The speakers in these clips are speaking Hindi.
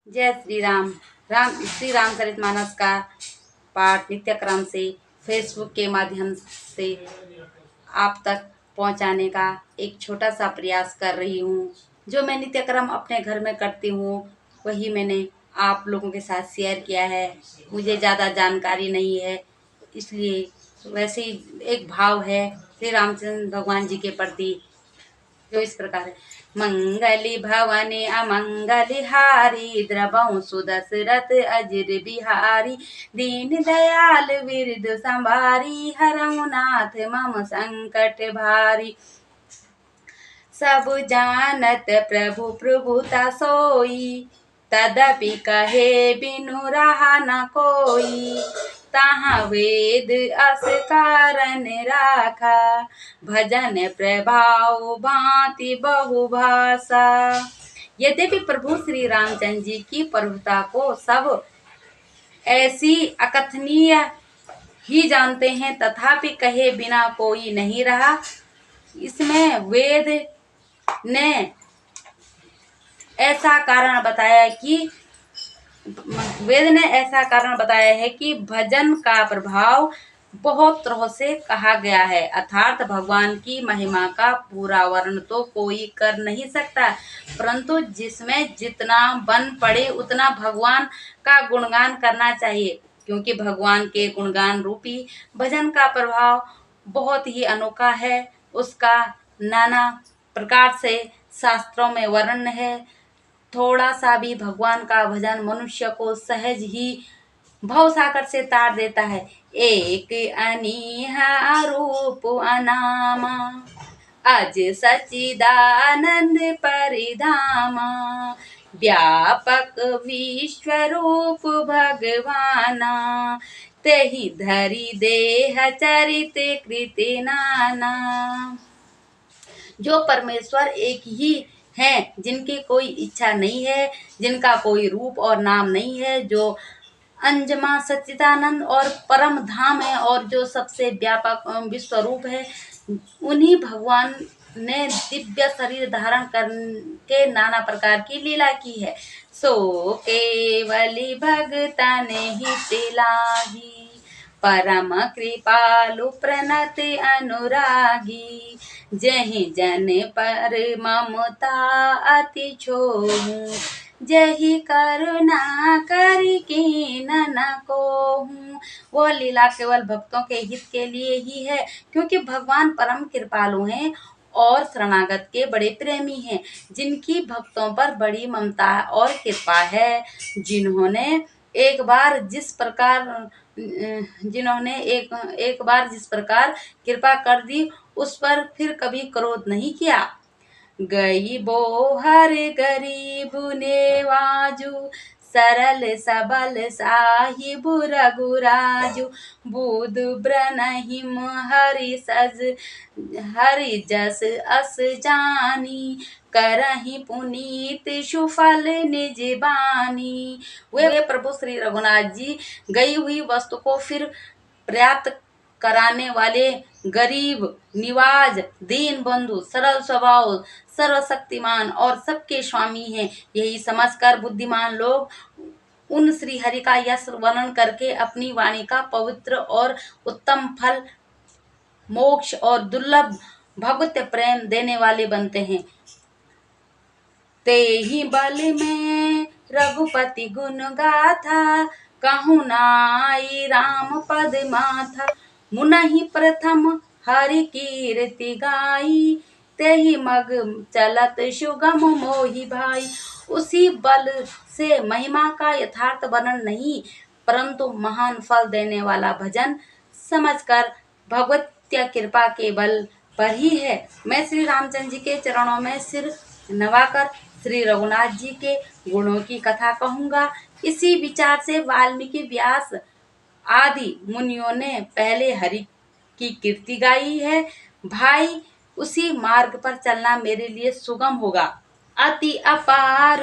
जय श्री राम। श्री रामचरितमानस का पाठ नित्य क्रम से फेसबुक के माध्यम से आप तक पहुंचाने का एक छोटा सा प्रयास कर रही हूं। जो मैं नित्य क्रम अपने घर में करती हूं वही मैंने आप लोगों के साथ शेयर किया है। मुझे ज़्यादा जानकारी नहीं है, इसलिए वैसे ही एक भाव है श्री रामचंद्र भगवान जी के प्रति, जो इस प्रकार है। मंगली भवने अमंगली हारी, द्रवहु सुदशरथ अजिर बिहारी। दीन दयाल विरधु संभारी, हरहु नाथ मम संकट भारी। सब जानत प्रभु प्रभुता सोई, तदपि कहे बिनु रहा न कोई। तहाँ वेद अस कारण राखा, भजन प्रभाव भांति बहु भाषा। यद्यपि प्रभु श्री रामचंद्र जी की प्रभुता को सब ऐसी अकथनीय ही जानते हैं, तथापि कहे बिना कोई नहीं रहा। इसमें वेद ने ऐसा कारण बताया है कि भजन का प्रभाव बहुत तरह से कहा गया है, अर्थात भगवान की महिमा का पूरा वर्णन तो कोई कर नहीं सकता, परंतु जिसमें जितना बन पड़े उतना भगवान का गुणगान करना चाहिए, क्योंकि भगवान के गुणगान रूपी भजन का प्रभाव बहुत ही अनोखा है। उसका नाना प्रकार से शास्त्रों में वर्णन है। थोड़ा सा भी भगवान का भजन मनुष्य को सहज ही भव सागर से तार देता है। एक अनीहा रूप अनामा, अज सच्चिदानंद परिधामा। व्यापक विश्वरूप भगवाना, तेहि धरि देह चरित कृति नाना। जो परमेश्वर एक ही हैं, जिनकी कोई इच्छा नहीं है, जिनका कोई रूप और नाम नहीं है, जो अंजमा सच्चिदानंद और परम धाम है और जो सबसे व्यापक विश्वरूप है, उन्हीं भगवान ने दिव्य शरीर धारण करके नाना प्रकार की लीला की है। सो केवली भगतन हित लागी, परम कृपालु प्रणत अनुरागी। जहि जन पर ममता अति छोहू, जहि करुणा करि कीन न कोहू। वो लीला केवल भक्तों के हित के लिए ही है, क्योंकि भगवान परम कृपालु हैं और शरणागत के बड़े प्रेमी हैं, जिनकी भक्तों पर बड़ी ममता और कृपा है। जिन्होंने एक बार जिस प्रकार कृपा कर दी, उस पर फिर कभी क्रोध नहीं किया। गई बोहर गरीब नेवाजू, सरल सबल साहिब रघुराजू। बुध ब्रनहिम हरि जस अस जानी, करहि पुनीत सुफल निज बानी। वे प्रभु श्री रघुनाथ जी गई हुई वस्तु को फिर प्राप्त कराने वाले गरीब निवाज, दीन बंधु, सरल स्वभाव, सर्वशक्तिमान और सबके स्वामी हैं। यही समझकर बुद्धिमान लोग उन श्री हरि का यश वर्णन करके अपनी वाणी का पवित्र और उत्तम फल, मोक्ष और दुर्लभ भगवत प्रेम देने वाले बनते हैं। ते ही बल में रघुपति गुण गाथा, कहूँ नाई राम पद माथा। मुनहि प्रथम हरि कीर्ति गाई, तेहि मग चलत सुगम मोहि भाई। उसी बल से महिमा का यथार्थ वर्णन नहीं, परंतु महान फल देने वाला भजन समझकर भगवतीय कृपा के बल पर ही है। मैं श्री रामचंद्र जी के चरणों में सिर नवाकर श्री रघुनाथ जी के गुणों की कथा कहूँगा। इसी विचार से वाल्मीकि, व्यास आदि मुनियों ने पहले हरि की कीर्ति गाई है। भाई, उसी मार्ग पर चलना मेरे लिए सुगम होगा। अति अपार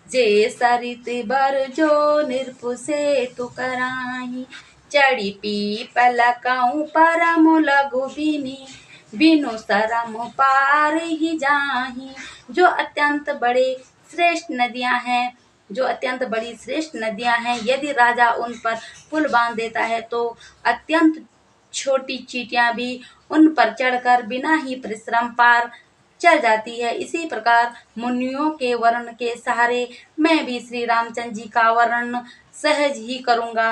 जे सरित बर, जो निर्भु सेतु कराही। चढ़ी पीपल कहूँ परम लघु बिनी, बिनु शरम पार ही जाही। जो अत्यंत बड़े श्रेष्ठ नदियां हैं, जो अत्यंत बड़ी श्रेष्ठ नदियां हैं। यदि राजा उन पर पुल बांध देता है तो अत्यंत छोटी चींटियां भी उन पर चढ़कर बिना ही परिश्रम पार चल जाती है। इसी प्रकार मुनियों के वर्ण के सहारे मैं भी श्री रामचंद्र जी का वर्ण सहज ही करूँगा।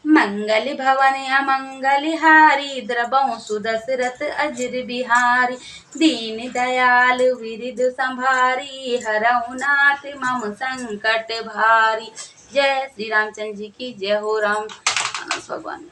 मंगल भवन अमंगल हारी, द्रवहु सुदशरथ अजर बिहारी। दीन दयाल विरिध संभारी, हरहु नाथ मम संकट भारी। जय श्री रामचंद्र जी की जय हो। राम भगवान।